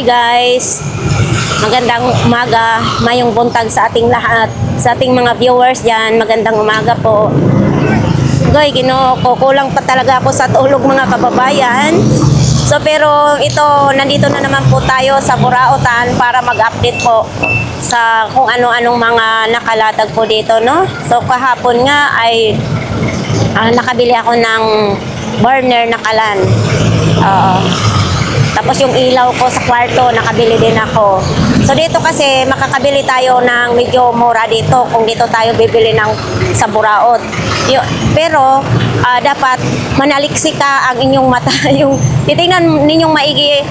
Hi guys! Magandang umaga, mayong buntag sa ating lahat, sa ating mga viewers dyan. Magandang umaga po. Goy, kukulang pa talaga ako sa tulog mga kababayan. So pero ito, nandito na naman po tayo sa Burautan para mag-update po sa kung ano-anong mga nakalatag po dito, no? So kahapon nga ay nakabili ako ng burner na kalan. Tapos yung ilaw ko sa kwarto, nakabili din ako. So dito kasi makakabili tayo ng medyo mura dito kung dito tayo bibili ng sa Buraot. Pero dapat manaliksik ka ang inyong mata. Yung titingnan ninyong maigi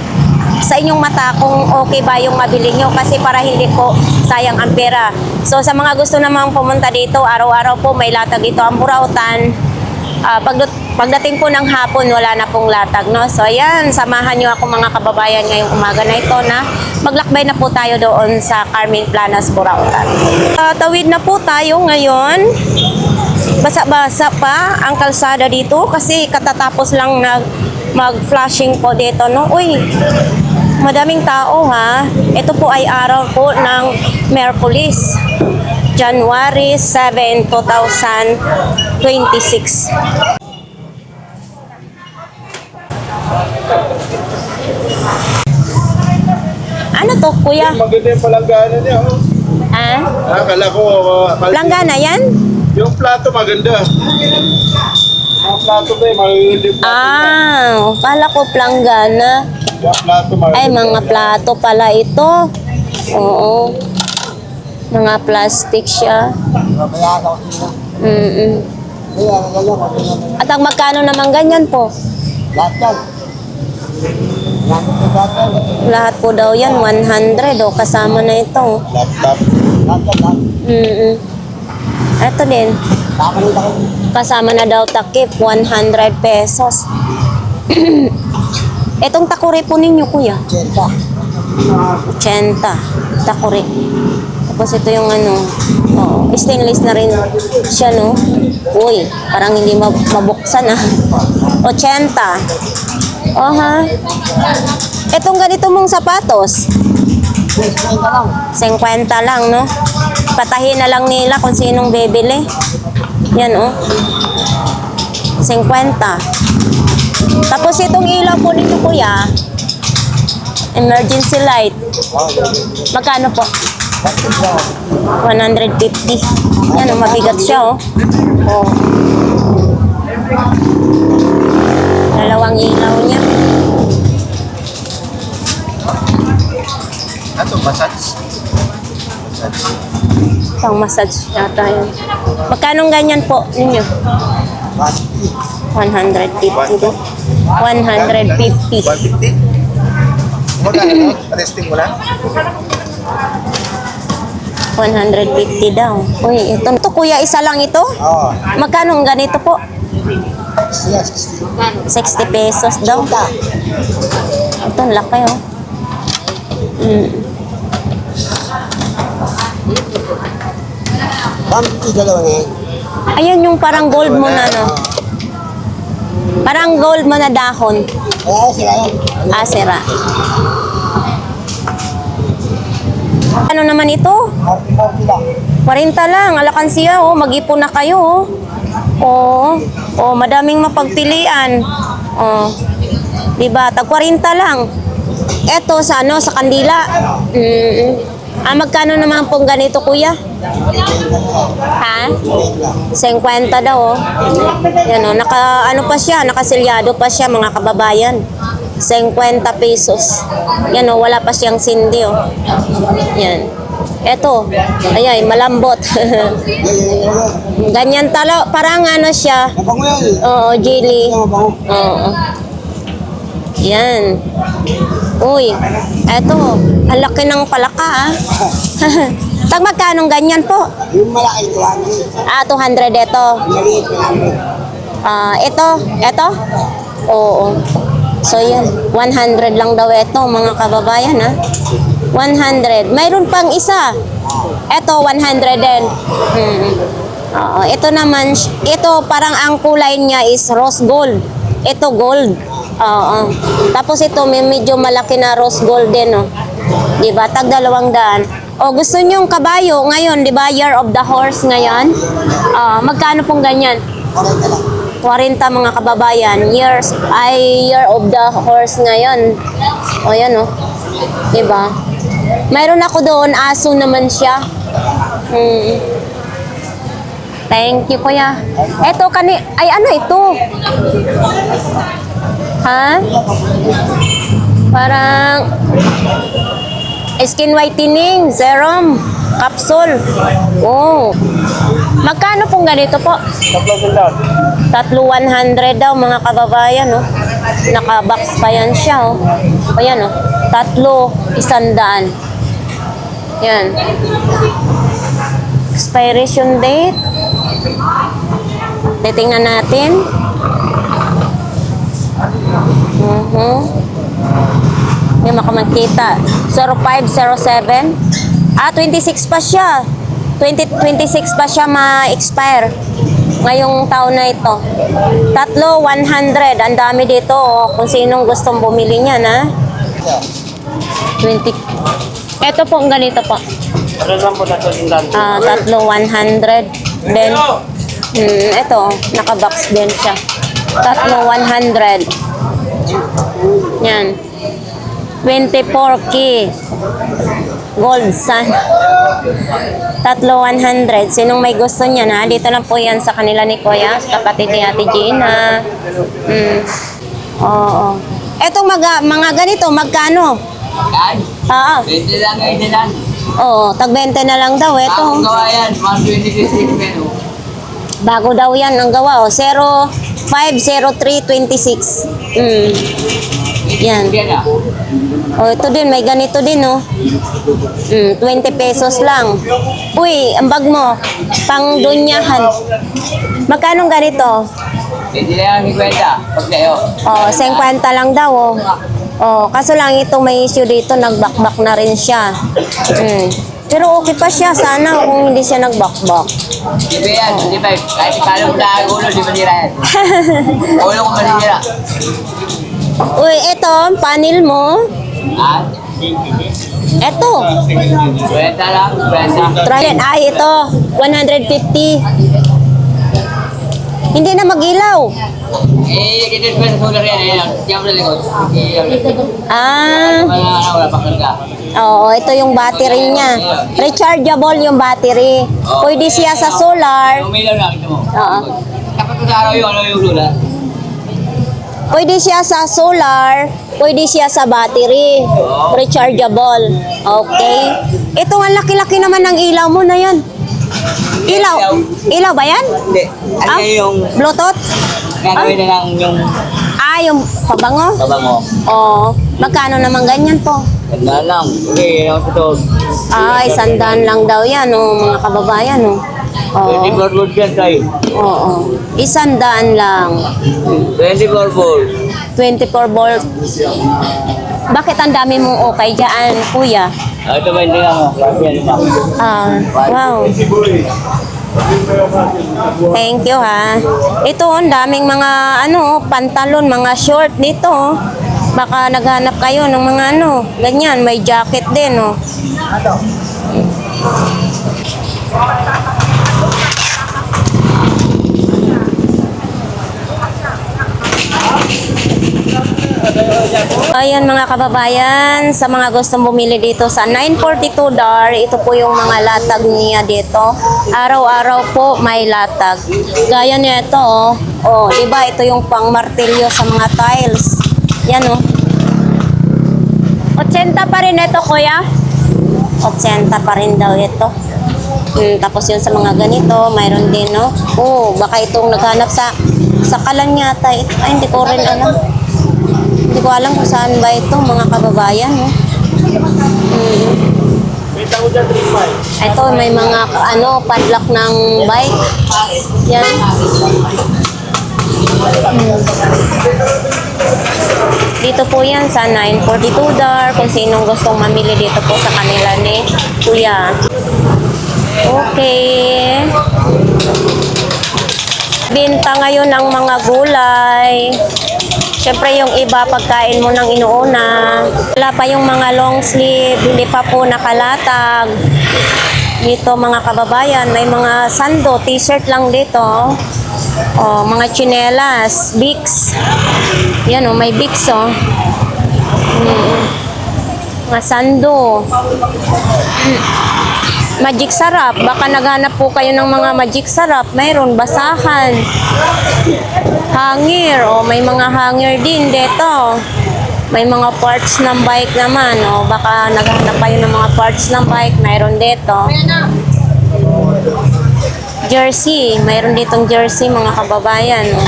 sa inyong mata kung okay ba yung mabili nyo kasi para hindi po sayang ang pera. So sa mga gusto namang pumunta dito, araw-araw po may latag dito ang Burautan. Pagdating po ng hapon, wala na pong latag, no? So, ayan, samahan nyo ako mga kababayan ngayong umaga na ito na maglakbay na po tayo doon sa Carmen Planas, Burautan. Tawid na po tayo ngayon. Basa-basa pa ang kalsada dito kasi katatapos lang mag-flashing po dito, no? Uy, madaming tao, ha? Ito po ay araw po ng Merkulis. January 7, 2026. Ano to, kuya? Maganda yung palanggana niya, oh. Akala ko... Planggana yan? Yung plato maganda. Yung plato ba, maganda yung plato niya. Kala ko planggana. Yung plato maganda. Ay, mga plato pala ito. Oo. Mga plastic siya. At ang magkano naman ganyan po? Lahat po daw yan, 100 o kasama na ito. Laptop. Ito din. Kasama na daw takip, 100 pesos. Itong takuri po ninyo, kuya? 80. Takuri. Tapos ito yung stainless na rin siya, no? Uy, parang hindi mabuksan, 80. Ha? Itong ganito mong sapatos? 50 lang, no? Patahin na lang nila kung sinong bibili. Yan, 50. Tapos itong ilaw po nito, kuya, emergency light. Magkano po? 150. Yan, mabigat siya, Dalawang ilaw niya. Ito, massage. Pang massage yata yun. Magkano ganyan po ninyo? 150 do. 150. 150? Magkano? Testing mo lang? 150 daw. Uy, ito kuya, isa lang ito? Oo. Magkano ganito po? 60 pesos daw. Ito, laki, Ayan yung parang gold mo na, Parang gold mo na dahon. Sira. Ano naman ito? 40 lang. Alakansiya, mag-ipon na kayo, madaming mapagpilian. Diba? Tag 40 lang. Eto sa sa kandila. Magkano naman pong ganito, kuya? Ha? 50 daw, Yan, pa siya, nakasilyado pa siya, mga kababayan. 50 pesos. Yan, wala pa siyang sindi, Yan. Eto, ayay, malambot. Ganyan talo, parang siya. Jelly. Yan. Uy, eto, ang laki ng palaka, Tag magkanong ganyan po? Yung malaki, 200. 200 ito. Maliit, 100. Ito? Oo. So yan, 100 lang daw ito, mga kababayan, 100. Mayroon pang isa. Ito, 100 din. Ito naman, ito parang ang kulay niya is rose gold. Ito gold. Oo. Tapos ito may medyo malaki na rose gold din, oh. 'Di ba? Tag 200. O gusto niyo yung kabayo ngayon, 'di ba? Year of the horse ngayon. Magkano pong ganyan? 40 mga kababayan. Year of the horse ngayon. O yan, oh. 'Di ba? Mayroon ako doon, aso naman siya. Thank you, kuya. Eto ay ano ito? Ha? Parang skin whitening, serum, capsule. Oh. Magkano pong ganito po? 3,100 daw mga kababayan, oh. Naka-box pa yan siya, oh. Ayan, oh. 3,100. Yan. Expiration date. Titingnan natin. Hindi makamagkita. 0507. 26 pa siya. 2026 pa siya ma-expire. Ngayong taon na ito. 3,100. Ang dami dito, oh. Kung sinong gustong bumili niyan, ha? 20. Ito po, ganito po. 3,100. Then, ito, naka-box din siya. 3,100. Yan. 24K. Gold sun. 3,100. Sinong may gusto niya na? Dito lang po yan sa kanila ni Kuya, sa kapatid ni Ate Gina. Oo. Etong mga ganito, magkano? Yan. Oo. 20 lang ngayon lang. Oo, tag 20 na lang daw. Bakong Ito. gawa yan, 126 menu. Bago daw yan ang gawa. 050326. Yan. Yan ah. Oh, ito din, may ganito din, oh. 20 pesos lang. Uy, ang bag mo, pang dunyahan. Magkano ganito? 20 lang ang 50. Pag kayo. Oh, 50 lang daw, oh. Oh, kaso lang ito may issue dito, nagbakbak na rin siya. Pero okay pa siya, sana kung hindi siya nagbakbak. Di ba yan? Di ba? Kahit ikala mo na ulo, di ba nila yan? Ulo ko manira. Uy, ito, panel mo. Ah? Ito. 20 lang, 20. Try it. Ay, ito. 150. Hindi na mag-ilaw. Eh, kita pa sa solar yan. Ayan, diyan mo na likod. Wala pa karga. Oo, ito yung battery niya. Rechargeable yung battery. Pwede siya sa solar. Umilaw na, kita mo. Oo. Kapag sa araw yung solar. Pwede siya sa solar. Pwede siya sa battery. Rechargeable. Okay. Ito ang laki-laki naman ng ilaw mo na yan. Ilaw? Ilaw ba yan? Hindi. Ano yung Bluetooth? gagawin na lang yung Yung pabango? kabango? Oo. Magkano naman ganyan po? Ganda lang. Okay, ako ito. Ay, 100 lang daw yan, oh, mga kababayan, oh. Oo. 24 volt yan tayo. Oo. 100 lang. 24 volt. 24 volt. Bakit ang dami mong okay dyan, kuya? Ito ba hindi nga mo? Grabe yan na. Wow. Thank you, ha. Ito, ang daming mga, pantalon, mga short dito, oh. Baka naghanap kayo ng mga ganyan, may jacket din, oh. Ayan mga kababayan, sa mga gustong bumili dito sa 942 DAR, ito po yung mga latag niya dito. Araw-araw po may latag. Gaya niya ito, oh. Oh, di ba ito yung pang martilyo sa mga tiles. Yan, oh. 80 pa rin ito, kuya. 80 pa rin daw ito. Tapos yun sa mga ganito, mayroon din, no? Oh, baka itong naghanap sa kalan yata. Ay, hindi ko rin alam. Hindi ko alam kung saan ba ito, mga kababayan, no? Ito, may mga, padlock ng bike. Yan. Dito po yan sa 942 DAR, kung sinong gustong mamili dito po sa kanila ni Kuya. Okay. Binta ngayon ng mga gulay. Siyempre yung iba pagkain mo ng inuuna. Wala pa yung mga long sleeve, hindi pa po nakalatag. Dito mga kababayan, may mga sando, t-shirt lang dito. Oh, mga tsinelas, Vicks. Yan oh, may Vicks oh. Mga sando. Magic sarap. Baka naghanap po kayo ng mga magic sarap. Mayroon, basahan. Hangir. O, may mga hangir din dito. May mga parts ng bike naman. O, baka naghanap kayo ng mga parts ng bike. Mayroon dito. Jersey. Mayroon ditong jersey, mga kababayan. O.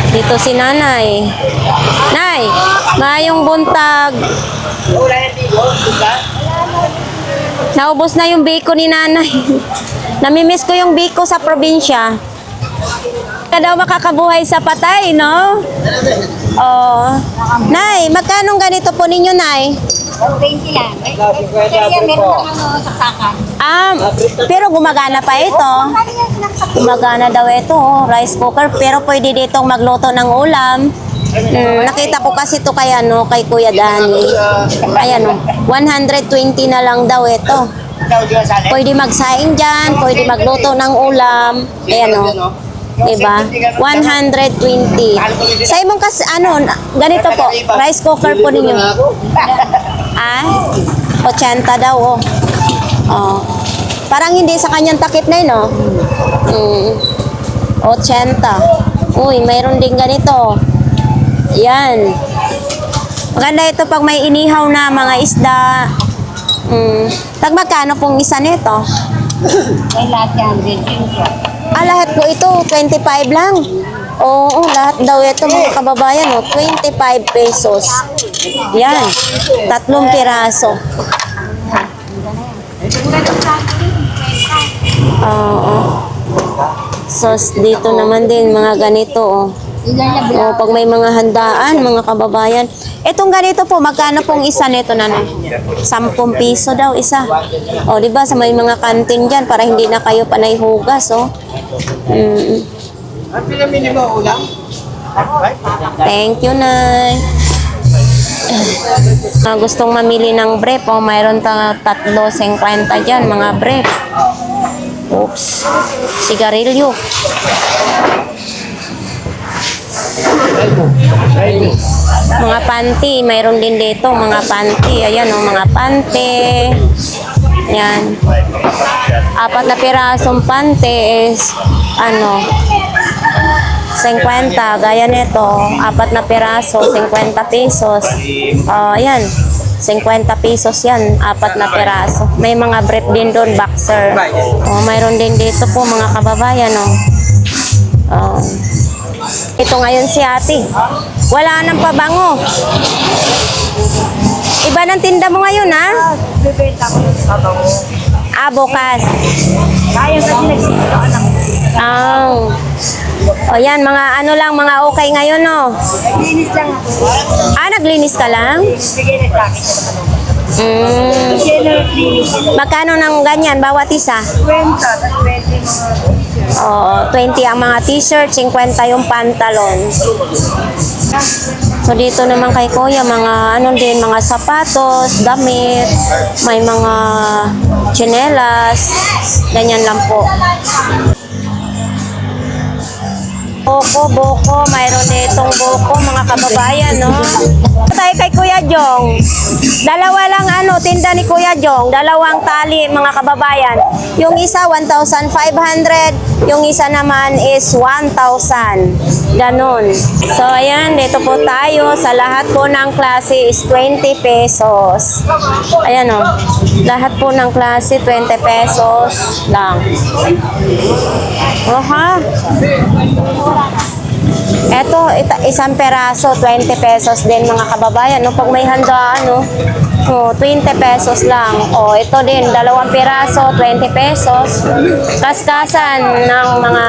Dito si nanay. Nay, mayong buntag. Naubos na yung biko ni nanay. Namimiss ko yung biko sa probinsya. Ka daw makakabuhay sa patay, no? Oh. Nay, magkano ganito po ninyo, Nay? 20 lang. Kaya meron naman saksakan. Pero gumagana pa ito. Gumagana daw ito, oh, rice cooker. Pero pwede ditong magluto ng ulam. Nakita ko kasi ito kay, kay Kuya Dani. Ayan, 120 na lang daw ito. Pwede magsaing dyan, pwede magluto ng ulam. Ayan, diba? 120. Sa imong ganito po, rice cooker po ninyo. 80 daw, oh. Oh. Parang hindi sa kanyang takip na yun, oh. 80. Uy, mayroon din ganito. Yan. Maganda ito pag may inihaw na mga isda. Magkano pong isa nito? May lahat yan. Lahat po ito, 25 lang. Oo, lahat daw ito mga kababayan, 25 pesos. Yan, 3 piraso. Oo. So, dito naman din, mga ganito, pag may mga handaan, mga kababayan. Itong ganito po, magkano pong isa nito na 10 piso daw isa. O, di ba sa may mga kantin dyan, para hindi na kayo panay hugas, Ang pinamili mo ulam? Thank you, Nay. Gustong mamili ng brief, mayroon 3.50 dyan, mga brief. Oops. Sigarilyo. Mga panty, mayroon din dito, mga panty. Ayan, mga panty. Yan. 4 na pirasong panty is, 50, gaya nito, 4 na piraso, 50 pesos. Ayan, 50 pesos yan, 4 na piraso. May mga brief din doon, boxer. Mayroon din dito po mga kababayan, ito ngayon si ate. Wala nang pabango. Iba ng tinda mo ngayon, ha? Bibenta ko ng pabango. Bukas. Kaya kasi nagsisimula ka ng O yan, mga mga okay ngayon, no? naglinis lang ako. Naglinis ka lang? Bigay na sa akin siya naman. Kasi naglinis. Magkano ng ganyan, bawat isa? 20, tapos 20 mga Oo, 20 ang mga t-shirt, 50 yung pantalon. So dito naman kay Kuya, mga din, mga sapatos, damit, may mga tsinelas, ganyan lang po. Boko, mayroon ditong boko, mga kababayan, no? Tayo kay Kuya Jong. Dalawa lang tinda ni Kuya Jong, dalawang tali, mga kababayan. Yung isa 1,500, yung isa naman is 1,000. Ganon. So ayan, dito po tayo. Sa lahat po ng klase is 20 pesos. Ayan lahat po ng klase 20 pesos lang. Eto, isang peraso, 20 pesos din mga kababayan. No? Pag may handaan, no? 20 pesos lang. Ito din, dalawang piraso, 20 pesos. Kaskasan ng mga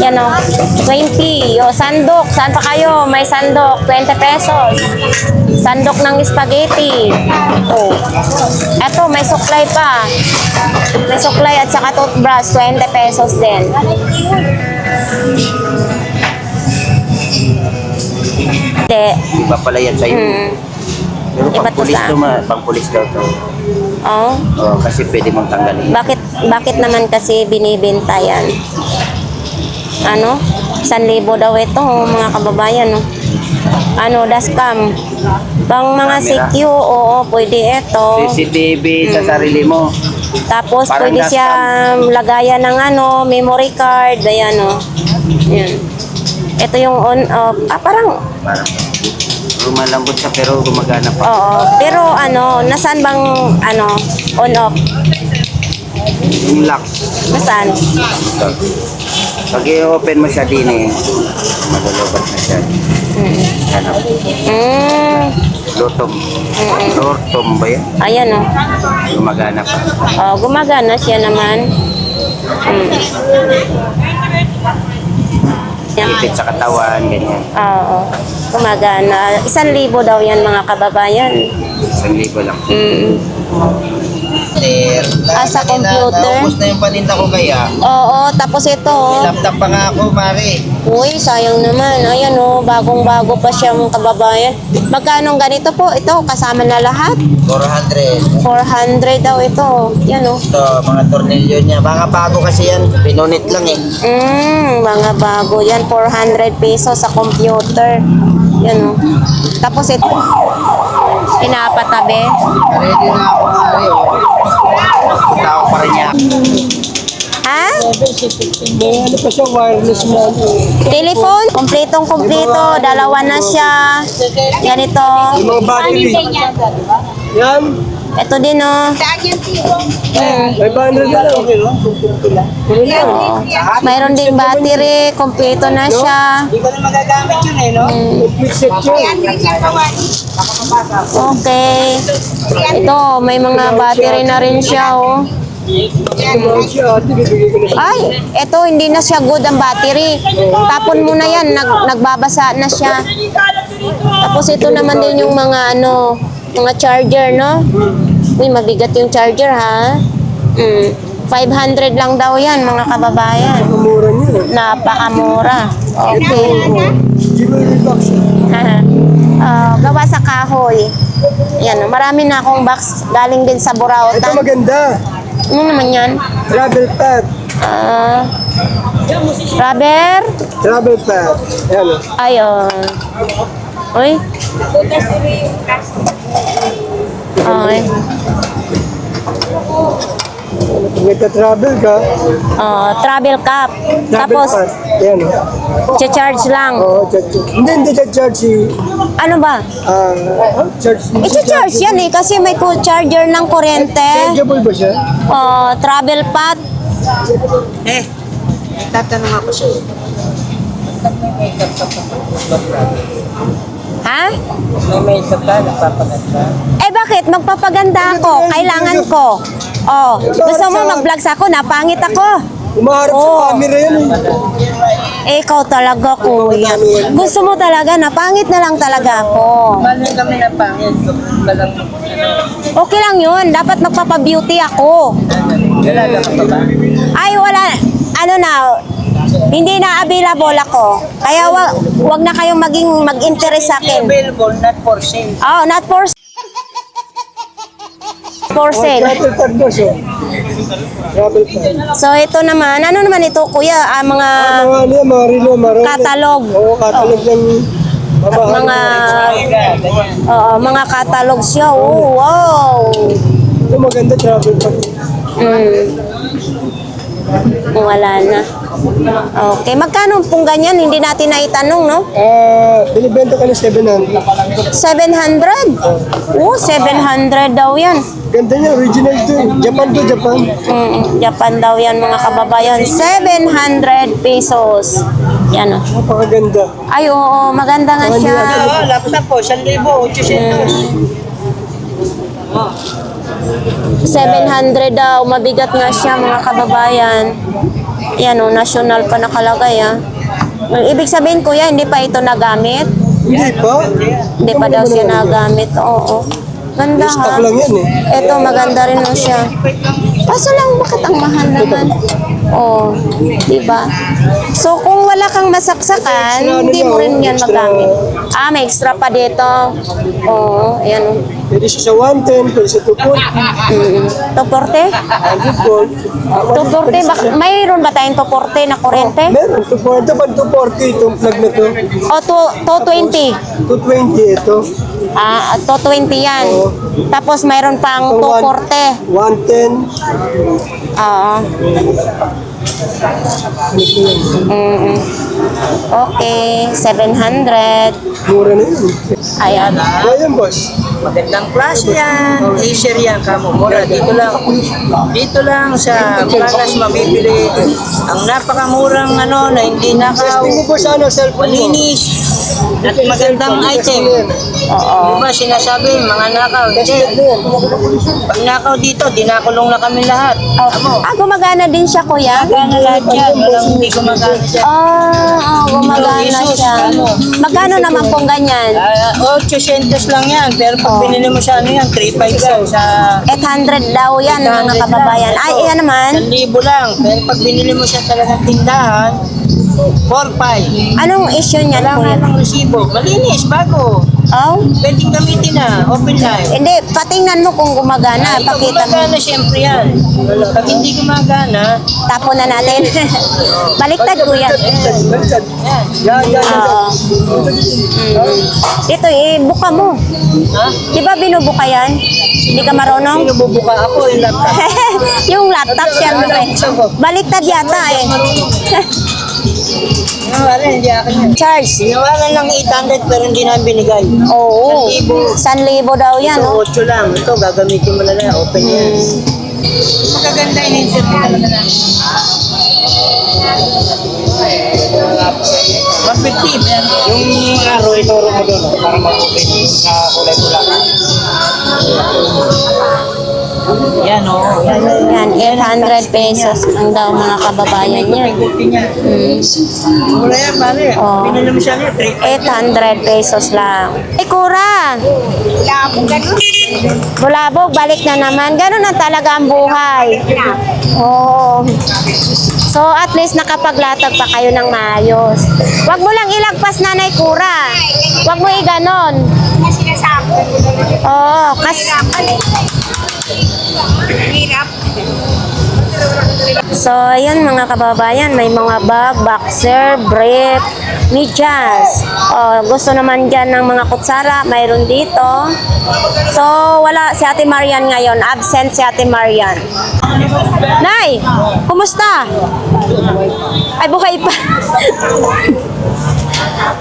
yan 20. Sandok, saan pa kayo? May sandok, 20 pesos. Sandok ng spaghetti. Eto, may suklay pa. May suklay at saka toothbrush, 20 pesos din. Hindi. Iba pala yan sa'yo. Pero Iba to pang-pulis sa- to, pang-pulis daw to. Oh. Oo, kasi pwede mong tanggalin. Bakit naman kasi binibenta yan? 1,000 daw ito, mga kababayan. Dashcam. Pang mga Camera. CQ, oo, pwede ito. CCTV sa sarili mo. Tapos Parang pwede siya lagayan ng memory card, ayan Yan. Ito yung on-off. Parang, Parang lumalambot siya pero gumagana pa. oo. Pero nasaan bang on-off? Yung lock. Nasaan? Pag i-open mo siya din malulubat na siya. Ano? Lutom. Lortom ba yan? Ayan Gumagana pa. Gumagana siya naman. Ipit sa katawan, ganyan. Oo. Gumagana. 1,000 daw yan mga kababayan. 1,000 lang. Sa computer? Naubos na yung paninda ko kaya. Oo, tapos ito. Laptop pa nga ako, Mari. Uy, sayang naman. Ayan bagong-bago pa siya mga kababayan. Magkano ganito po? Ito, kasama na lahat? 400. 400 daw ito. Yan Ito, mga tornilyo niya. Baka bago kasi yan. Pinunit lang mga bago yan. 400 pesos sa computer. Yan Tapos ito, pinapatabi. Ready na ako, Mari. Tao pa rin niya. Ha? May pa siya, wireless na. Telephone? Kompletong-kompleto. Dalawa na siya. Ganito. Mga battery. Yan. Ito din 500 na lang. Mayroon din battery. Kompleto na siya. Hindi ko na magagamit yun no? Complete set yun. Okay. Ito, may mga battery na rin siya Tumawag siya, ate, bibigay ko na siya. Ay, ito hindi na siya good ang battery. Tapon mo na yan, nagbabasa na siya. Tapos ito naman din yung mga mga charger, Uy, mabigat yung charger, ha? 500 lang daw yan, mga kababayan. Mura niya. Napakamura. Okay. Jewelry box. Gawa sa kahoy. Yan, marami na akong box galing din sa Ito Burautan. maganda. Ano naman yan? Travel pad. Rubber? Travel pad. Ayan. Ayun. Uy. Ay. Nagka-travel ka. Travel cup. Travel Tapos, pad. Ayan. charge lang. Oo, charge. Hindi charge si... Ano ba? Charge. I-charge yan kasi may charger ng kuryente. Chargeable ba siya? Travel pad. Tatanong ako siya. Ha? May makeup ka, nagpapaganda. Bakit? Magpapaganda ako. Kailangan ko. Gusto mo mag-vlogs ako? Napangit ako. Umaharap sa camera yan Ikaw talaga, kuya. Gusto mo talaga, napangit na lang talaga ako. Paano kami na pangit? Balang, Okay lang yun. Dapat magpapabeauty ako. Dalaga ka pa ba? Ay, wala. Hindi na available ako. Kaya wag na kayong mag-interest sa akin. Available, not for sale. Not for sale. Travel pad ba siya? Travel pad. So, ito naman. Ano naman ito, kuya? Mga Mga relo, mga catalog. Oo, catalog ng Mga catalog siya. Oh, wow. Ito maganda travel pad. Wala na. Okay. Magkano pong ganyan? Hindi natin naitanong, no? Binibenta ka ng 700. 700? Oh, 700 daw yan. Ganda niya, original to eh. Japan to, Japan. Japan daw yan mga kababayan. 700 pesos. Yan o. Napakaganda. Ay, oo. Maganda nga siya. laptop po, 1,800. 700 daw. Mabigat nga siya mga kababayan. Yan o. National pa nakalagay ah. Ang ibig sabihin kuya, hindi pa ito nagamit? Hindi pa. Hindi pa daw siya nagamit. Oo. Ganda ha. Stock lang yan eh. Ito, maganda rin mo siya. Kaso lang, bakit ang mahal naman? Oh, di ba? So, kung wala kang masaksakan, hindi mo rin yan magamit. Ah, may extra pa dito. Oo, ayan. Pwede siya sa 110, pwede sa 240. Toporte? 100 volt. Toporte, mayroon ba tayong toporte na kurente? Meron, 240 pa 240 itong plug na to. O, 220? 220 ito. Ah, 220 yan. Oo. Tapos mayroon pang 240. 110. Oo. Okay, 700. Mura na yun. Ayan. Ayan, boss. Magandang klase yan. Acer yan, kamo. Mura, dito lang. Dito lang sa Planas mabibili. Ang napakamurang na hindi nakaw. Testing mo po sa cellphone mo. Malinis. At magandang item. Oo. Diba sinasabi, mga nakaw. Tested na yan. Pag nakaw dito, dinakulong na kami lahat. Ah, gumagana din siya, kuya? Gana lahat yan. Walang hindi gumagana dyan. Gumagana siya. Magkano naman pong ganyan? 800 lang yan. Pero pag binili mo sa yan, 3,500 lang. Sa 800 daw yan, mga kababayan. Ay, iyan naman. 1,000 lang. Pero pag binili mo siya talagang tindahan, 4,500. Anong issue niyan, Wala kuya? nga ng resibo. Malinis, bago. Oh? Pwedeng gamitin na. Open life. Hindi, patingnan mo kung gumagana. Ito, Pakita mo. gumagana siyempre yan. Pag hindi gumagana, Tapon na natin. Baliktad, kuya. Baliktad. yan. Yan. Oo. Dito, buka mo. Ha? Di ba binubuka yan? Hindi ka marunong? Sino bubuka ako yung laptop? Yung laptop, syempre. Baliktad yata eh. Wala, hindi akin yan. Charge. Sinawalan lang 800 pero hindi namin binigay. Oo. 1,000. 1,000 daw yan, Ito, no? 8 lang. Ito, gagamitin mo na lang. Open yan. Magaganda yung headset mo talaga na. 150. Yung araw, ituro mo doon para mag-open sa kulay pula. Yan o. Yan, 800 pesos lang daw mga kababayan yan. Wala yan, pare. Oo. Pinala mo siya niya, 800 pesos lang. Eh, kura! Labong ganun. Bulabog, balik na naman. Ganun na talaga ang buhay. Oo. So, at least nakapaglatag pa kayo ng maayos. Huwag mo lang ilagpas, Nanay Kura. Huwag mo iganon. Oo, So, ayan mga kababayan, may mga bag, boxer, brief, medyas. Gusto naman dyan ng mga kutsara, mayroon dito. So, wala si Ate Marian ngayon. Absent si Ate Marian. Nay, kumusta? Ay, buhay pa.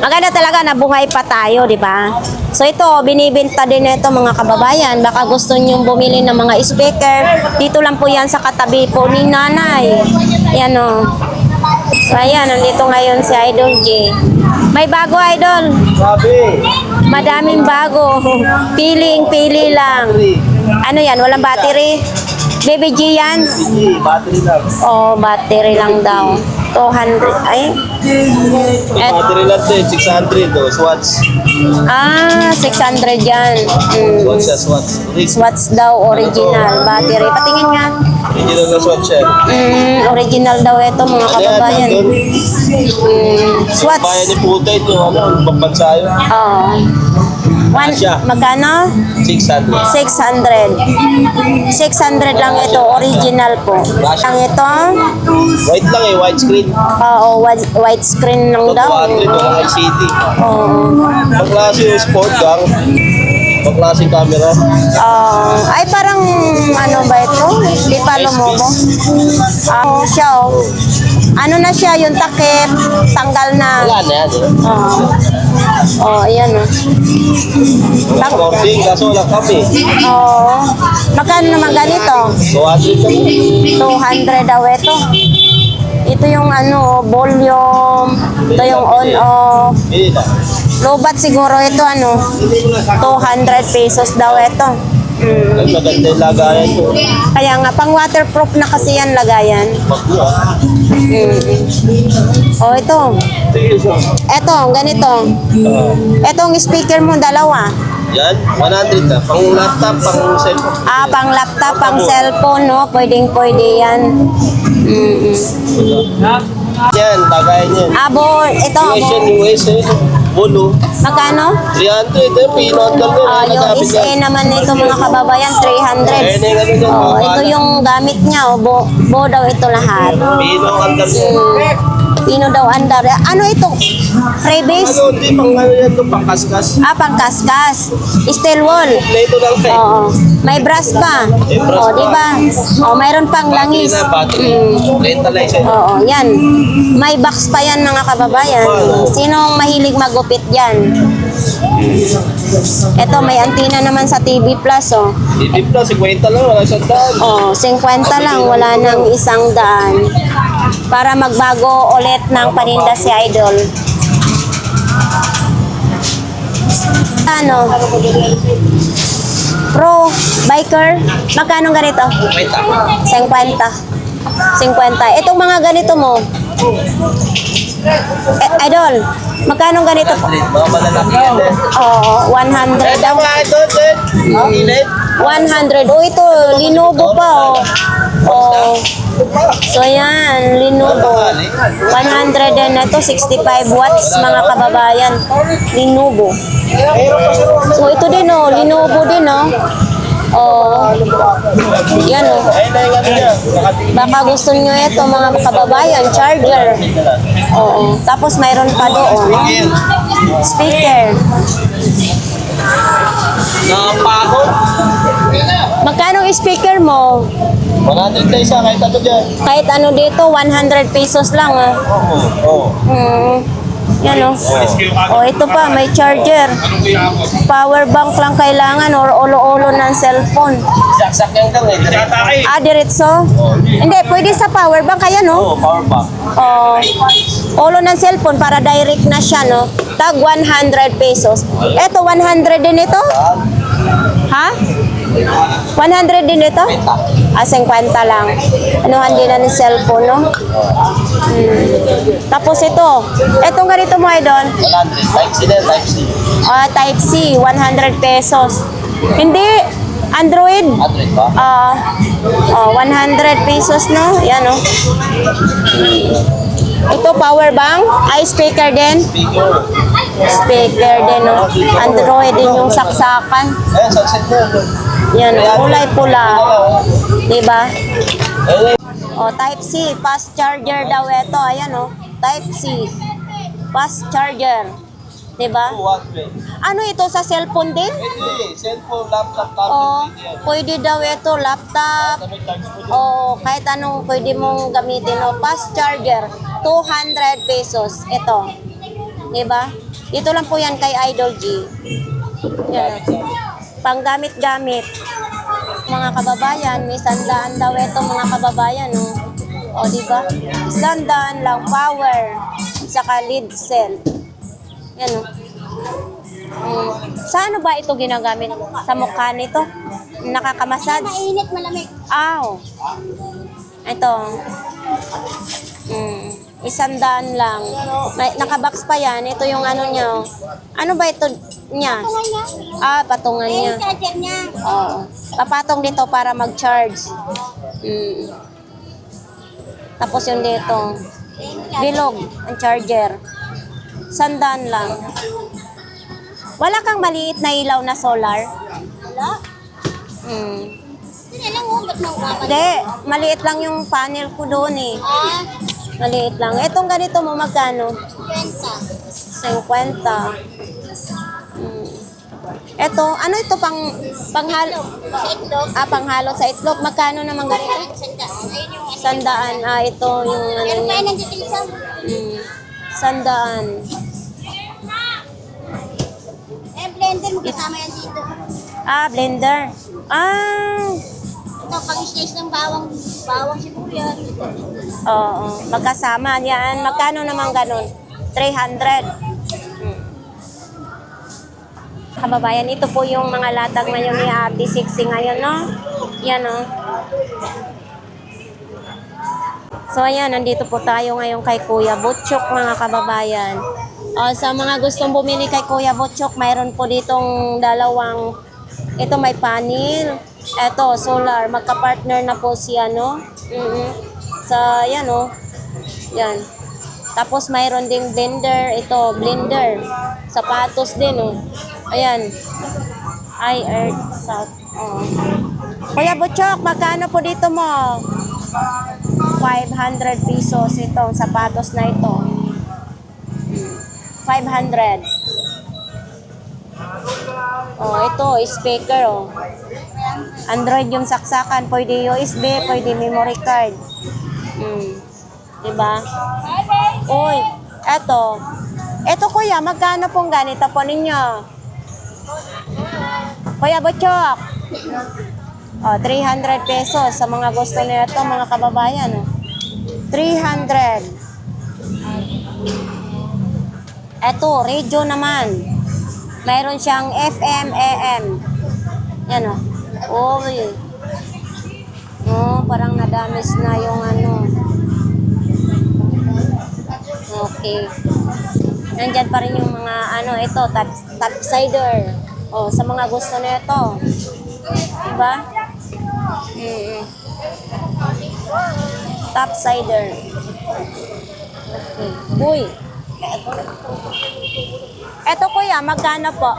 Maganda talaga na buhay pa tayo, di ba? So ito, binibenta din ito mga kababayan. Baka gusto nyong bumili ng mga speaker. Dito lang po yan sa katabi po ni Nanay. Yan o. So ayan, nandito ngayon si Idol J. May bago, Idol. Madaming bago. Pili lang. Ano yan, walang battery? Baby G yan? Battery lang. Oh, battery lang daw. 200. Ay. Battery lang to, 600 o, Swatch. 600 yan. Swatch siya, Swatch. Swatch daw, original battery. Patingin nga. Original na Swatch siya. Original daw ito mga kababayan. Swatch. Bayan ni puta ito, pagbansa yun. Oo. Magkano? 600. 600. 600 lang ito, original po. Ang ito, White lang eh, white screen. white screen lang daw. 200 o LCD. Oo. Ang klase yung sport gang, Ang klaseng camera. Ay, parang ano ba ito? Di pa lumobo. Siya, oh. Ano na siya, yung takip, tanggal na. Wala na yan Ayan, oh. Recording, kaso walang kami. Magkano naman ganito? 200 daw ito. Ito yung ano, volume. Ito yung on-off. Hindi na. Lobat siguro ito, ano, 200 pesos daw ito. Ang maganda yung lagayan ko. Kaya nga, pang waterproof na kasi yan lagayan. Magbuha. Ito. Ito, ganito. Itong speaker mo, dalawa. Yan, 100 na. Pang laptop, pang cellphone. Pang laptop, pang cellphone, no? Pwedeng-pwede yan. Yan, lagayan yan. Ito, Yung US, Bolo. magkano? 300, pinondal din. Yung SA naman nito mga kababayan, 300. Ito yung gamit niya, bo daw ito lahat. Pinondal din. Pino daw andar. Ano ito? Freebies? Ano, hindi, pang ano yan to, pang kaskas. Pang kaskas. Steel wall. Kompleto lang tayo. May brass pa. May brass pa. Di ba? Mayroon pang langis. Battery. Rental license. Yan. May box pa yan mga kababayan. Sinong mahilig magupit yan? Ito, may antina naman sa TV Plus, TV Plus, 50 lang, wala siyang daan. 50 lang, wala nang 100. Para magbago ulit ng paninda si Idol. Ano? Pro biker, magkano ganito? 50. 50. Itong mga ganito mo. Idol, magkano ganito po? Mga malalaki yan eh. 100 daw. Mga idol, din. Ang init. 100. Ito, Lenovo pa, So, yan, Lenovo. 100 din na ito, 65 watts, mga kababayan. Lenovo. So, ito din, Lenovo din, yan, Ayun na yung ano niya. Baka gusto nyo ito, mga kababayan, charger. Tapos, mayroon pa doon. Speaker. Nakapako. Magkano ang speaker mo? 100 na isa, kahit ano dyan. Kahit ano dito, 100 pesos lang, Oo. Yan, ito pa, may charger. Power bank lang kailangan or olo-olo ng cellphone. Saksak yan lang eh. Diretso? Hindi, pwede sa power bank, kaya, Oo, power bank. Olo ng cellphone para direct na siya, Tag 100 pesos. Ito, 100 din ito? Ha? 100 din ito? 50 lang. Anuhan din na ng cellphone, Tapos ito. Itong ganito mo, Idol? 100. Type C na, Type C. Type C, 100 pesos. Hindi, Android. 100 ba? 100 pesos, Yan, Ito, power bank. Speaker din. Speaker din, Android din yung saksakan. Ayun, sunset mo. Yan, kulay pula. Diba? Ayun, Type C, fast charger daw ito. Ayan, Type C. Fast charger. Diba? Ano ito, sa cellphone din? Pwede, cellphone, laptop, tablet, pwede yan. Pwede daw ito, laptop. Ano yung charge mo dyan? Kahit anong pwede mong gamitin. Fast charger, 200 pesos. Ito. Diba? Dito lang po yan kay Idol G. Yan. Panggamit-gamit. Mga kababayan, may sandaan daw ito mga kababayan. Diba? Sandaan lang, power. Saka lead cell. Yan, sa ano ba ito ginagamit? Sa mukha nito? Nakakamassage? Mainit, malamig. Ito. 100 lang. Nakabox pa yan. Ito yung ano niya. Ano ba ito niya? Patungan niya. Charger niya. Papatong dito para mag-charge. Tapos yung dito. Bilog ang charger. 100 lang. Wala kang maliit na ilaw na solar? Wala. Hindi lang ba't nang umaman? Hindi, maliit lang yung panel ko doon eh. Maliit lang. Etong ganito mo magkano? 50. 50. Eto, ano ito panghalo? Sa itlog. Panghalo sa itlog. Magkano naman ganito? Sandaan. Ayun yung Ito yung ano Pero pa niya. yan nandito isa. Sandaan. Blender mo kasama yan dito. Blender. Ito, pang-slice ng bawang sibuyas. Oo. Magkasama yan. Magkano naman ganun? 300. Kababayan, ito po yung mga latag ngayon ni Ate Sixi ngayon, no? Yan, no? So, ayan, nandito po tayo ngayon kay Kuya Butchok, mga kababayan. Sa mga gustong bumili kay Kuya Butchok, mayroon po ditong dalawang, ito may panel, ito solar, magka-partner na po siya, no? Sa, yan, no? Yan. Tapos mayroon ding blender, ito, blender. Sapatos din, no? Ayan. Earth South. Kuya Butchok, magkano po dito mo? 500 pesos itong sapatos na ito. 500. Ito, speaker, Android yung saksakan. Pwede USB, pwede memory card. Diba? Uy, eto. Eto, kuya, magkano pong ganito po ninyo? Kuya Butchok. 300 pesos sa mga gusto nito, mga kababayan. 300. Eto, radio naman. Mayroon siyang FM, AM. Yan, parang nadamis na yung ano. Okay. Nandyan pa rin yung mga ano, ito, top cider. Sa mga gusto nito. Diba? Top cider. Okay. Uy. Eto kuya, magkano po?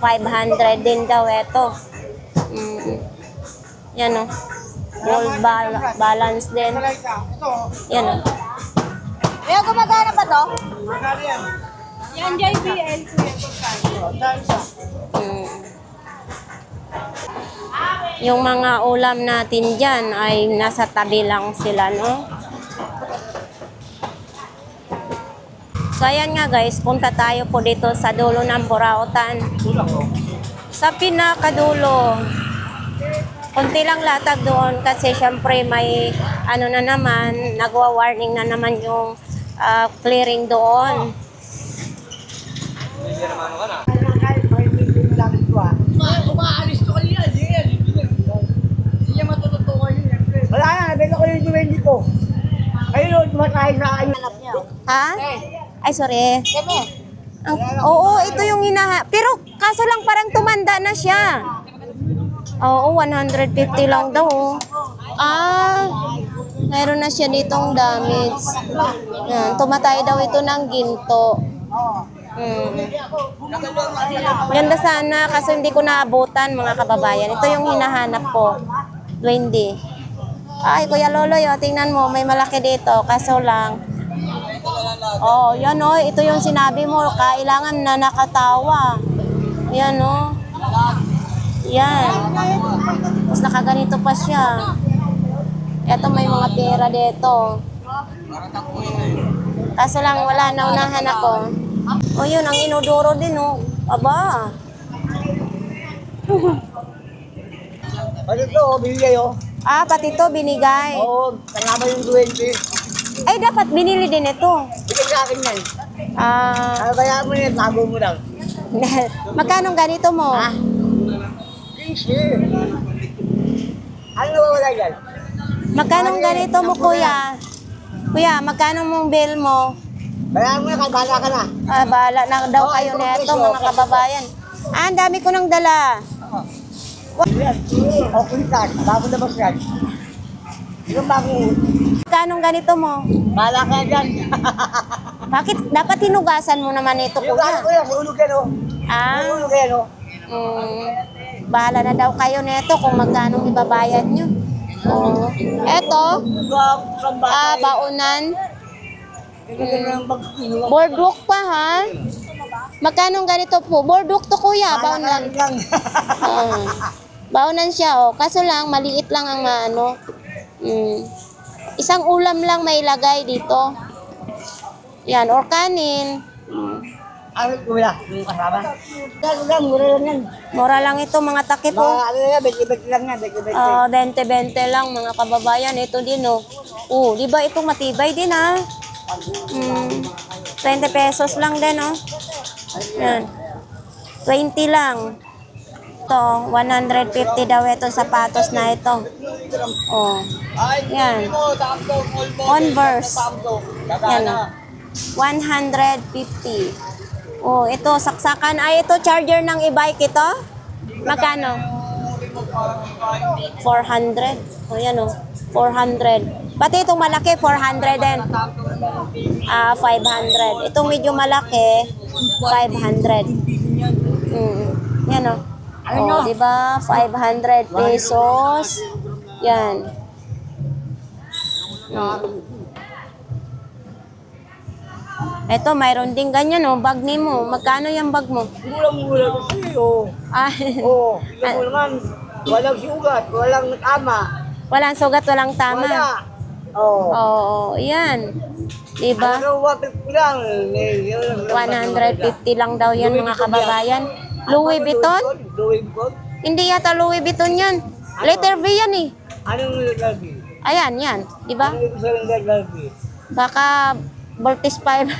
500 din daw ito. Yan, gold balance din. Yan, Kaya gumagana ba to? Yan, JBL. Yung mga ulam natin dyan ay nasa tabi lang sila, no? So, ayan nga guys, punta tayo po dito sa dulo ng Burautan. Sa pinakadulo. Kunti lang latag doon kasi syempre may ano na naman, nagwa-warning na naman yung clearing doon. Umaalis ko kanina. Hindi niya matututuwa yun. Wala na, nabenta ko yung 20 ko. Ayun, tumatay sa akin. Ha? Ay, sorry. Sebe. Oo, ito yung pero kaso lang parang tumanda na siya. Oo, 150 lang daw. Meron na siya ditong damage. Yan, tumatay daw ito ng ginto. Ganda sana kasi hindi ko naabutan, mga kababayan. Ito yung hinahanap ko. 20. Ay, Kuya Loloy, tingnan mo, may malaki dito. Kaso lang, yan ito yung sinabi mo, kailangan na nakatawa. Yan Yan. Tapos nakaganito pa siya. Ito may mga pera dito. Kaso lang wala na unahan ako. Yun, ang inodoro din, Aba. Ano to, binigay Pati to binigay. Oo, tangama yung 20. Ay, dapat binili din ito. Bigay sa akin yan. Kaya mo yan, tago mo lang. Magkano ganito mo? Sure. Ano nawawala yan? Magkano ganito mo, kuya? Kuya, magkano mong bill mo? Kaya mo yan, kabala ka na. Bahala na daw kayo neto, mga kababayan. Ang dami ko nang dala. Yan. O, kulitan. Bago na ba yan? Yung bago. Magkano ganito mo? Bala ka dyan. Bakit? Dapat hinugasan mo naman ito, Yung ano ko kuya. yan, sa ulog yan, Sa ulog yan, Bahala na daw kayo neto kung magkano ibabayad nyo. Eto, baunan. Ganyan ng pag-inuwa. Boardwalk pa, ha? Magkano ganito po? Borduk to kuya, baunan. Oo. Baunan siya, oh. Kaso lang, maliit lang ang ano. Isang ulam lang may lagay dito. Yan, or kanin. Ano kuya? Yung kasama? Lang, mura lang yan. Mura lang ito, mga takip, oh. Ano yan, 20-20 lang yan, 20-20. 20-20 lang, mga kababayan. Ito din, oh. Oh, di ba itong matibay din, ha? 20 pesos lang din, oh. Yan. 20 lang. Ito, 150 daw ito sapatos na ito. Oh. Yan. Converse. Yan, oh. 150. Oh, ito, saksakan. Ay, ito, charger ng e-bike ito? Magkano? 400. Oh, yan, oh. 400. Pati itong malaki, 400 din. 500. Itong medyo malaki, 500. Yan, oh. Oh, di ba? 500 pesos. Yan. Ito, mayroon din ganyan, oh. Bag ni mo. Magkano yung bag mo? Mura-mura kasi, oh. Ah, Oo, tignan mo naman. Walang sugat, walang tama. walang sugat, walang tama. Wala. Oo. Oo, yan. Diba? Ano, water lang. 150 lang daw yan, mga kababayan. Louis Vuitton? Louis Vuitton? Hindi yata Louis Vuitton yan. Letter V yan eh. Anong lalaki? Ayan, yan. Diba? Ano yung isang lalaki? Baka Voltis 5.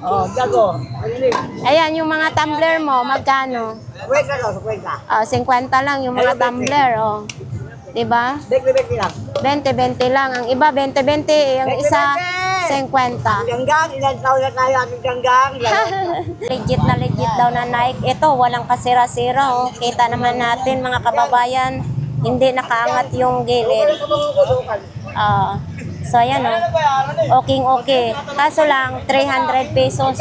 Oh, dago. Ano yun? Ayan, yung mga tumbler mo, magkano? Kwenta lang, kwenta. 50 lang yung mga tumbler, oh. Diba? Bekle-bekle lang. 20-20 lang. Ang iba, 20-20. Yung isa, 50. Ganggang, ilang taon na tayo ating ganggang. Legit daw na Nike. Ito, walang kasira-sira, oh. Kita naman natin, mga kababayan. Hindi nakaangat yung gilid. So, ayan, oh. Okay. Kaso lang, 300 pesos.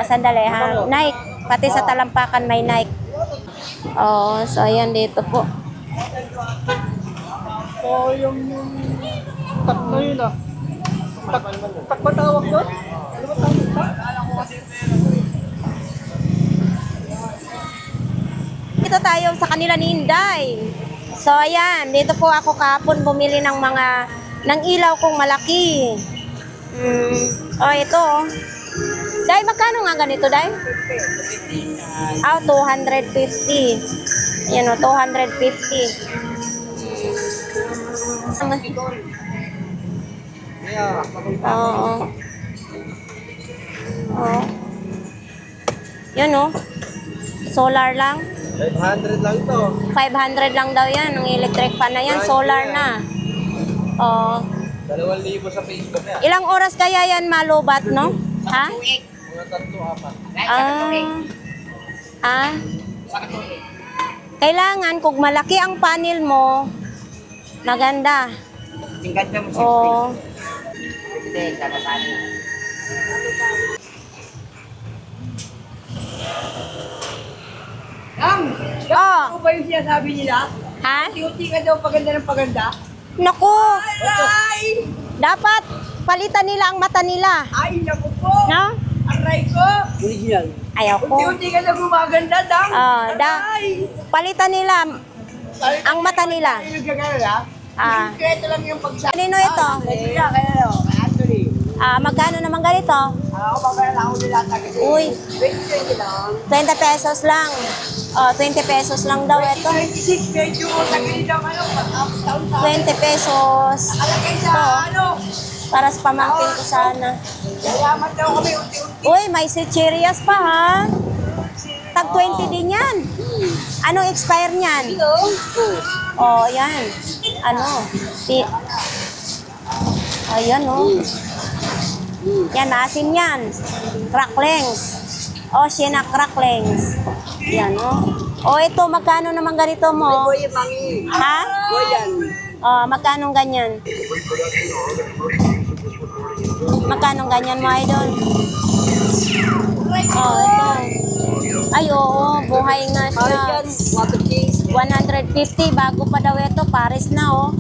Sandali, ha. Nike. Pati sa talampakan may Nike. Oh, so ayan dito po. So, yung tatlo yun ah. Takba tawag doon? Ano ba tawag? Dito tayo sa kanila ni Inday. So ayan, dito po ako kahapon bumili ng ng ilaw kong malaki. Oh, ito, oh. Day, magkano nga ganito, Day? 250. Ayan, oh, 250. Oo. Oh. Yan, oh. Solar lang. 500 lang to. 500 lang daw yan. Ang electric fan na yan, solar na. Oh. 2,000 sa Facebook yan. Ilang oras kaya yan malubat, no? Ha? Mga Ah. Kailangan, kung malaki ang panel mo, maganda. Tingkat mo siya. Oh. Hindi, tatatanin. Oh. Ano ba yung sinasabi nila? Ha? Tinguti ka daw paganda ng paganda? Naku! Ay! Dapat palitan nila ang mata nila. Ay, naku po! No? Aray ko! Original. Ayaw ko. Unti-unti ka na gumaganda, dang! Palitan nila ang mata nila. Ay, nagkakala? Ah. Sikreto lang yung pagsabi. Kanino ito? Kaya, Anthony. Magkano naman ganito? Ako magkala ako nila kasi. Uy, 20 lang. 20 pesos lang. Oh, 20 pesos lang daw ito. 26, medyo tagilid ang ano, taon sa 20 pesos. alagay sa ano. Para sa pamangkin ko sana. Salamat daw kami unti-unti. Uy, may secherias pa, ha? Tag 20 din yan. Anong expire niyan? Oh, yan. Ano? Ayan, oh. Yan, asin yan. Cracklings. Oceana cracklings. Yan, oh. Oh, ito, magkano naman ganito mo? Boy, mangi. Ha? Boy yan. Oh, magkano ganyan? Magkano ganyan mo, idol? Oh, ito. Ay, oo, buhay nga siya. 150, bago pa daw ito, Paris na, oh.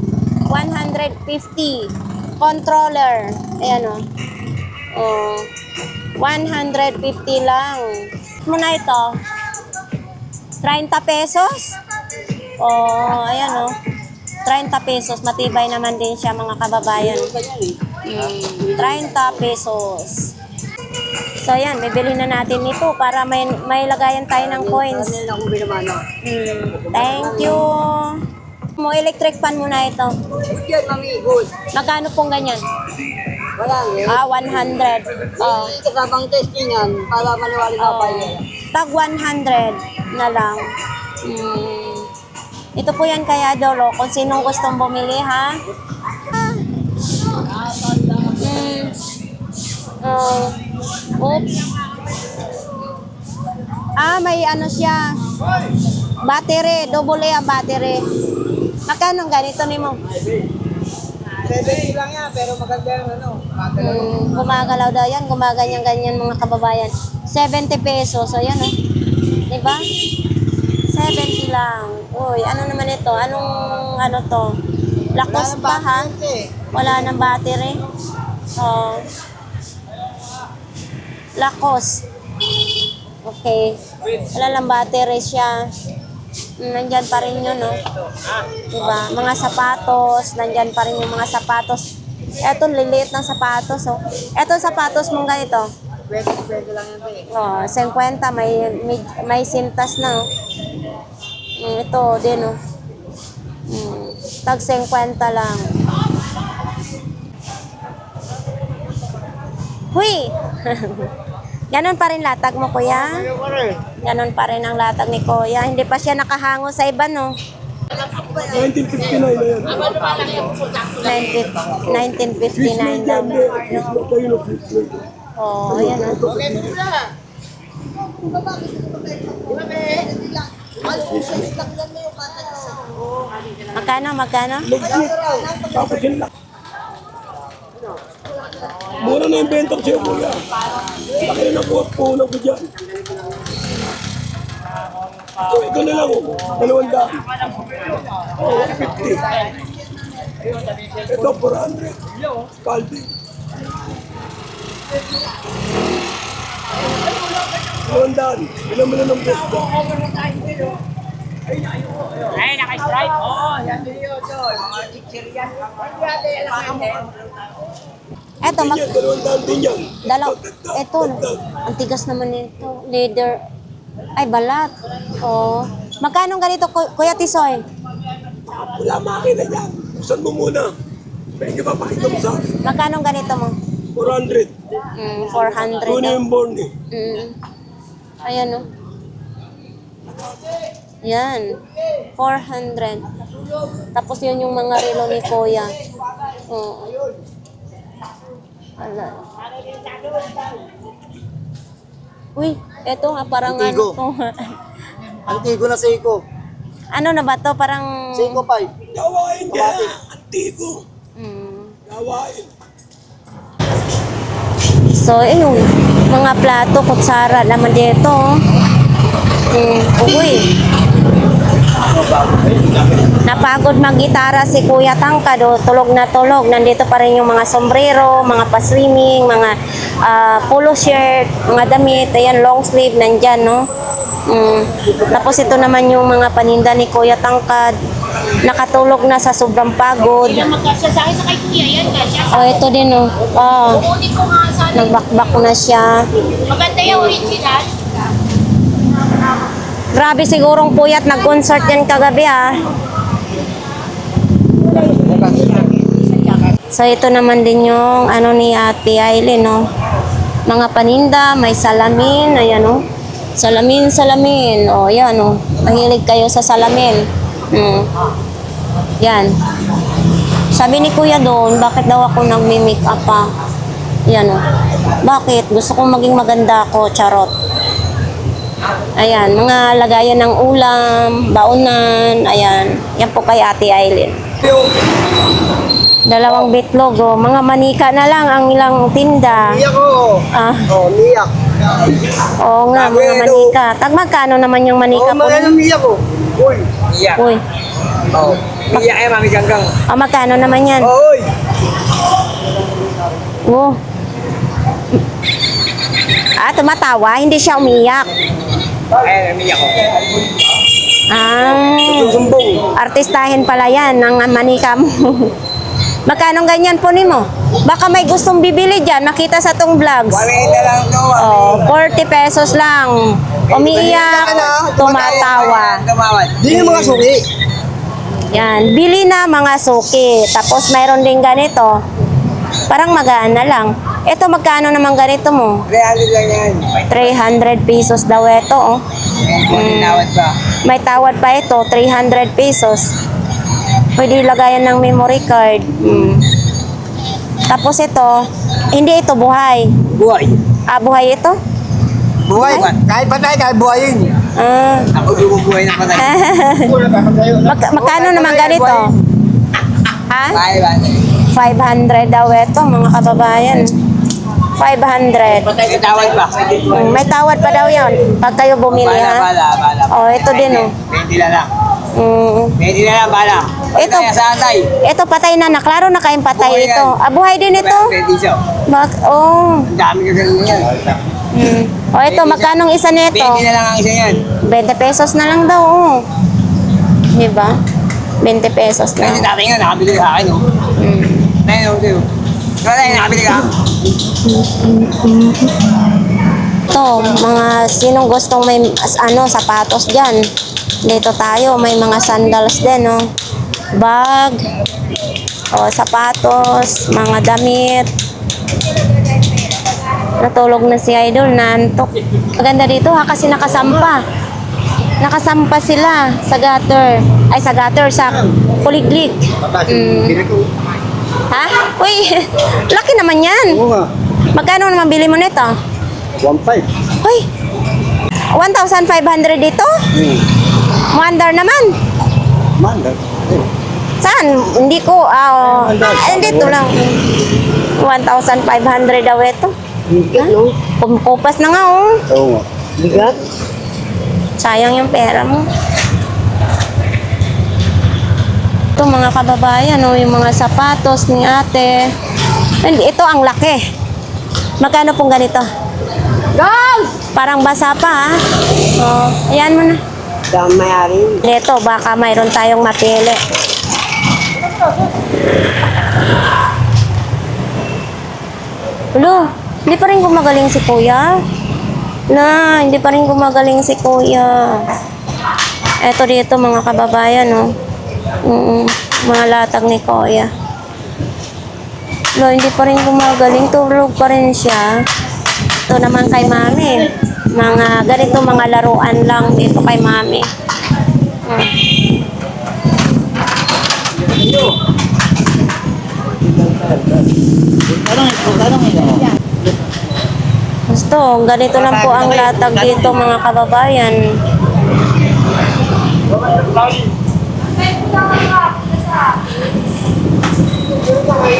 150. controller. Ayan o. Oh. 150 lang. Muna ito. 30 pesos. Oh, ayan o. 30 pesos. Matibay naman din siya mga kababayan. 30 pesos. So yan, bibili na natin ito para may lagayan tayo ng coins. Thank you. Mo electric fan muna ito. Yan, mami, good. Magkano pong ganyan? Wala eh. 100. Oh. Kasabang testingan para maniwala na pa yun. Tag 100 na lang. Ito po yan kaya Dolo, kung sinong gustong bumili ha. Oops. May ano siya. Battery, double A ang battery. Magkano ang ganito ni mo? 70 lang yan, pero maganda yung ano. Gumagalaw daw yan, gumaganyan-ganyan mga kababayan. 70 pesos, so yan oh. Diba? 70 lang. Uy, ano naman ito? Ano to? Lacoste pa ha? Wala nang battery. Oh. Lacoste. Okay. Wala lang battery siya. Nandyan pa rin yun, no? Diba? Mga sapatos. Nandyan pa rin yung mga sapatos. Eto, liliit ng sapatos, oh. Eto, sapatos mong ganito. 20 lang yan, eh. Oh, 50. May sintas na, oh. Ito din, oh. Tag 50 lang. Huy! Ganon pa rin latag mo, kuya? Ganon pa rin ang latag ni kuya. Hindi pa siya nakahango sa iba, no? 1959 na yan. 1959 daw. Oh, ayan, oh. Magkano? Tapos yun lang. Mura na yung benta ko sa'yo, kuya. Laki na puhunan ko dyan. Ito na lang, oh. 200. Oh, 150. Ito, 400. Scalding. 200. Ilan mo na ng besta? Ay, naka-stripe. Oo, yan din yun. Mga teacher yan. Eto, Yan, 200 din yan. Eto, ang tigas naman nito. Leather. Ay, balat. Oh. Magkano ganito, Kuya Tisoy? Wala makina yan. Buksan mo muna. Pwede ba pakita mo sa akin? Magkano ganito mo? 400. 400. Ito na daw. yung born eh. Ayan, oh. Yan. 400. Tapos yun yung mga relo ni Kuya. Oh. Wala. Uy, eto nga parang Antigo. ano to. Antigo na Seiko. Ano na ba to? Parang... Seiko 5. Gawain niya. Antigo. Mm. Gawain. So, yung mga plato, kutsara naman dito. Uy. Napagod mag-gitara si Kuya Tangkad, oh. Tulog na tulog. Nandito pa rin yung mga sombrero, mga pa-swimming, mga polo shirt, mga damit. Ayan, long sleeve, nandyan, no? Tapos ito naman yung mga paninda ni Kuya Tangkad. Nakatulog na sa sobrang pagod. Oh, ito din, oh. Nagbakbak na siya. Maganda yung original. Grabe sigurong puyat nag-concert yan kagabi, ah. So ito naman din yung ano ni Ate Aileen, no. Mga paninda, may salamin, ayan, no. Salamin. Oh, yan, no. Mahilig kayo sa salamin. Yan. Sabi ni Kuya doon, bakit daw ako nagmi-make up pa? Yan, no. Bakit? Gusto kong maging maganda ako, charot. Ayan, mga lagayan ng ulam, baunan, ayan. Yan po kay Ate Aileen. 2 bitlog, oh. Mga manika na lang ang ilang tinda. Niyak ko. Niyak. Oo nga, mga manika. Magkano naman yung manika po? Niyak ko. Uy. Niyak. Uy. Niyak mami ganggang. Magkano naman yan? Uy. Oh. Tumatawa, hindi siya umiyak. Ay, umiyak ko. Artistahin pala yan ng manika mo. Magkano ganyan po ni mo? Baka may gustong bibili dyan, makita sa tong vlogs. Walita lang to. Oh, 40 pesos lang. Umiiyak, tumatawa. Tumawad. Di yung mga suki. Yan, bili na mga suki. Tapos mayroon din ganito. Parang magaan na lang. Ito, magkano naman ganito mo? 300 lang yan. 300 pesos daw ito, oh. Tinawad pa. May tawad pa ito, 300 pesos. Pwede lagayan ng memory card. Tapos ito, hindi ito buhay. Buhay. Buhay ito? Buhay. Kahit patay, kahit buhayin. Ako bumubuhay ng patay. Magkano naman ganito? Ha? Bye, 500 daw ito, mga kababayan. 500. May tawad pa. May tawad pa daw yon pag kayo bumili, ha? Bala. Oh, ito din, oh. 20 na lang. 20 na lang, bala. Ito. Saan tayo? Ito patay na, naklaro na kayong patay Buhay ito. yan. Buhay din ito. 20 siya. Oh. Ang dami ka ganun yan. Oh, ito, magkano isa nito? 20 na lang ang isa yan. 20 pesos na lang daw, oh. Diba? 20 pesos Kasi lang. dati nga, nakabili ka akin, oh. Ayun, oh. Diba tayo, nakabili ka? Ito, mga sinong gustong may sapatos dyan. Dito tayo, may mga sandals din, oh. Bag, sapatos, mga damit. Natulog na si Idol, nantok. Maganda dito ha, kasi nakasampa. Nakasampa sila sa gutter. Ay, sa gutter, sa kuliglig. Ha? Uy, laki naman yan. Oo nga. Magkano naman bili mo nito? 1.5. Uy, 1,500 dito? Mandar naman. Mandar. Saan? Hindi ko, dito lang. 1,500 daw ito. Kumkupas na nga, oh. Oo nga. Bigat. Sayang yung pera mo. Ito, mga kababayan, oh, yung mga sapatos ni ate. Hindi, ito ang laki. Magkano pong ganito? Parang basa pa, ha? Oh, ayan mo na. Ito, baka mayroon tayong mapili. Ulo, hindi pa rin gumagaling si kuya. Hindi pa rin gumagaling si kuya. Eto dito, mga kababayan, oh. Mga latag ni kuya. Hindi pa rin gumagaling. Tulog pa rin siya. Ito naman kay mami. Mga ganito, mga laruan lang dito kay mami. Gusto, ganito lang po ang latag dito, mga kababayan.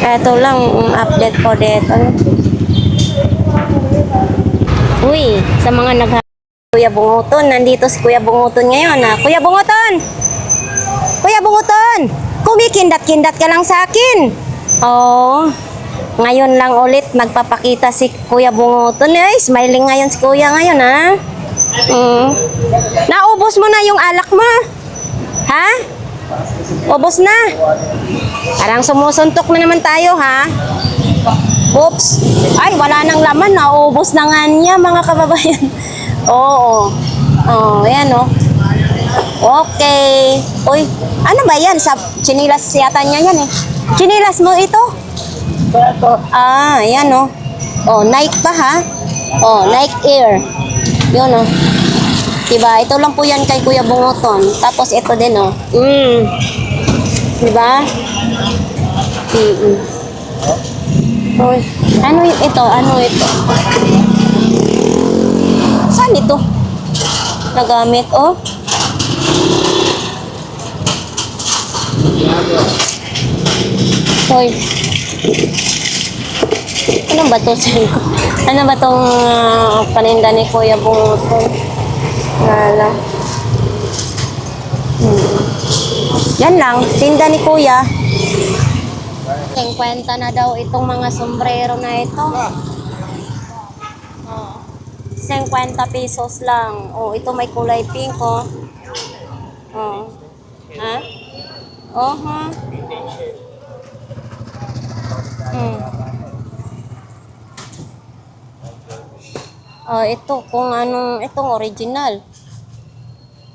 Ito lang update ko dito. Uy, sa mga Kuya Bunguton, nandito si Kuya Bunguton ngayon, ha? Kuya Bunguton! Kuya Bunguton! Kumikindat-kindat ka lang sa akin. Oh, ngayon lang ulit magpapakita si Kuya Bunguton. Smiling ngayon si Kuya ngayon, ha? Naubos mo na yung alak mo. Ha? Ubos na. Parang sumusuntok na naman tayo, ha? Oops. Ay, wala nang laman. Naubos na nga niya, mga kababayan. Oo. Oh, yan, oh. Okay. Uy, ano ba yan? Sa chinilas yata niya yan, eh. Chinilas mo ito? Yan, oh. Oh, Nike pa, ha? Oh, Nike Air. Yun, oh. Diba? Ito lang po yan kay Kuya Bunguton. Tapos ito din, oh. Diba? Uy, ano ito? Ano ito? Saan ito? Nagamit, oh. Uy. Ano ba to? Ano ba tong paninda ni Kuya Bunguton? Wala. Yan lang, tinda ni Kuya. 50 na daw itong mga sombrero na ito. Oh. 50 pesos lang. Oh, ito may kulay pink, oh. Oh. Ha? Oh, ha? Hmm. Oh, ito kung anong itong original.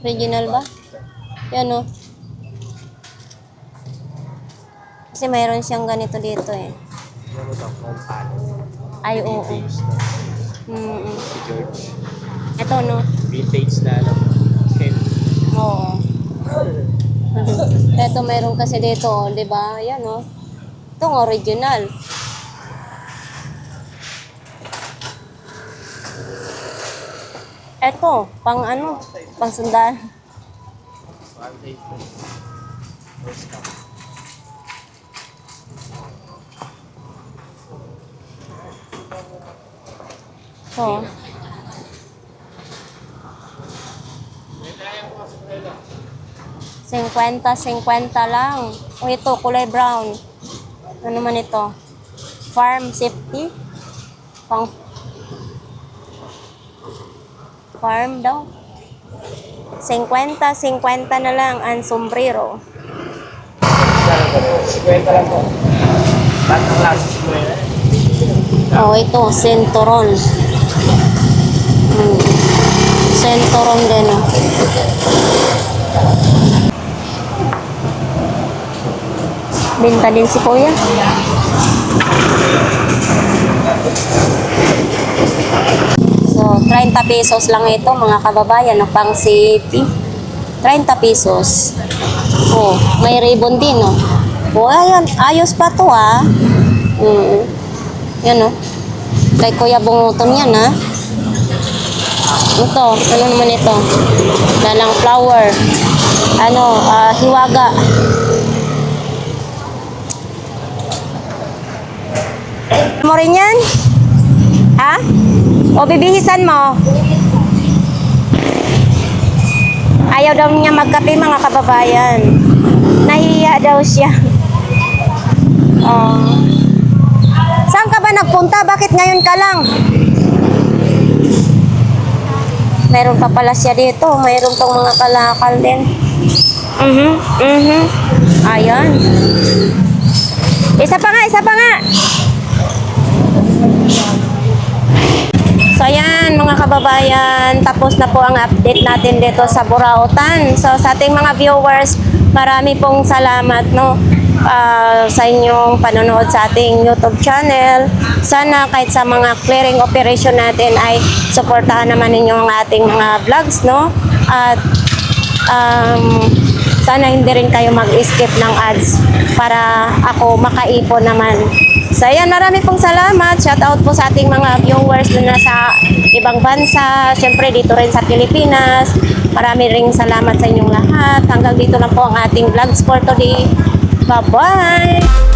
Original ba? Yan, oh. Kasi mayroon siyang ganito dito eh. Ay, oo. Mm-mm. Ito, no? Vintage na ano. Oo. Ito, mayroon kasi dito, oh, di ba? Yan, oh. Itong original. Ito, pang ano? Pang sandal. Oh. $50 lang. O ito, kulay brown. Ano man ito? Farm safety? Pang farm daw. 50 na lang ang sombrero. 50 lang po. Batang klase siguro. Oh, ito, Centuron. Centuron din, oh. Binta din si Kuya. So, 30 pesos lang ito, mga kababayan, no, pang city. 30 pesos. Oh, may ribbon din, oh. Oh, ayan, ayos pa to, ah. Yan, oh. Kay Kuya Bunguton yan, ha. Ito, ano naman ito? Lalang flower. Ano, hiwaga. Mo rin yan? Ha? O bibihisan mo? Ayaw daw niya magkape, mga kababayan. Nahihiya daw siya. Oh. Saan ka ba nagpunta? Bakit ngayon ka lang? Meron pa pala siya dito. Mayroon pang mga kalakal din. Ayan. Isa pa nga, isa pa nga. So ayan, mga kababayan, tapos na po ang update natin dito sa Burautan. So sa ating mga viewers, marami pong salamat, no, sa inyong panonood sa ating YouTube channel. Sana kahit sa mga clearing operation natin ay suportahan naman ninyo ang ating mga vlogs, no? At sana hindi rin kayo mag-skip ng ads para ako makaipon naman. So ayan, marami pong salamat. Shout out po sa ating mga viewers na nasa ibang bansa. Siyempre dito rin sa Pilipinas. Marami ring salamat sa inyong lahat. Hanggang dito lang po ang ating vlogs for today. Bye-bye!